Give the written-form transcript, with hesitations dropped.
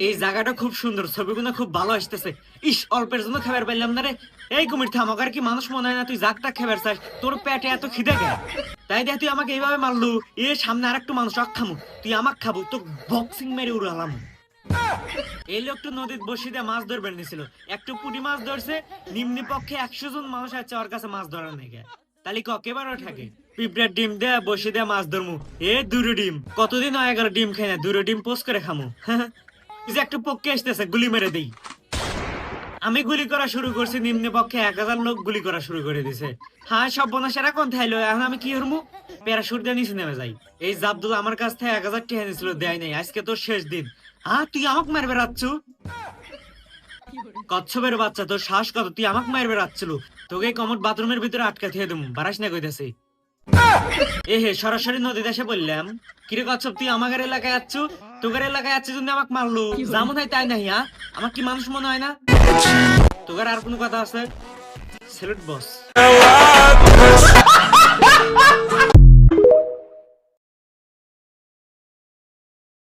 এই জায়গাটা খুব সুন্দর, ছবিগুলো খুব ভালো আসতেছে। ইস, অল্পের জন্য খাবার পাইলাম না রে। এই কুমির থাম, আর কি মানুষ মনে হয় না তুই জাগটা খাবার চাস? তোর পেটে এত খিদে গে? তাই দেখ তুই আমাকে এইভাবে মারলু। এ সামনে আর একটু মানুষ খামু, তুই আমাক খাবো, তোর বক্সিং মেরে উড়ালাম। এই লোকটা নদীর বসি দিয়ে মাছ ধরবেন নিছিল, একটু পুঁটি মাছ ধরছে। নিম্নি পক্ষে 100 জন মানুষ আছে ওর কাছে মাছ ধরার নাকি। তাহলে ককেবারও থাকে পিঁপড়ার ডিম দেয়া বসে দেয়া মাছ ধরমু। এ দুটো ডিম, কতদিন হয়ে গেল ডিম খাই না, দুটো ডিম পোস্ট করে খামু। এই যে একটু পক্ষে আসতেছে, গুলি মেরে দেই। আমি গুলি করা শুরু করছি, নিম্নে পক্ষে 1000 লোক গুলি করা শুরু করে দিছে। হ্যাঁ, সব বনাসেরা কোন থাইলো, এখন আমি কি হরমু? প্যারাশুট দিয়ে নিচে নেমে যাই। এই জাবদুল আমার কাছ থেকে 1000 টাকা নিয়েছিল, দেয় নাই। আজকে তোর শেষ দিন। হ্যাঁ, তুই আমাকে মারবে রাচ্ছু? কচ্ছপের বাচ্চা, তোর শ্বাস কত? তুই আমাকে মারবে রাচ্ছিল? তোকে কমট বাথরুমের ভিতরে আটকা থিয়ে দেবো, বারাস না কইতেছি। এ হে, সরাসরি নদী দেশে বললাম। কিরে কচ্ছপ, তুই আমার এলাকায় যাচ্ছ? তোদের এলাকায় যাচ্ছে জন্য আমাকে মারলো, যেমন হয় তাই নাই। হ্যাঁ, আমার কি মানুষ মনে হয় না? তোদের আর কোনো কথা আছে? স্যালুট বস।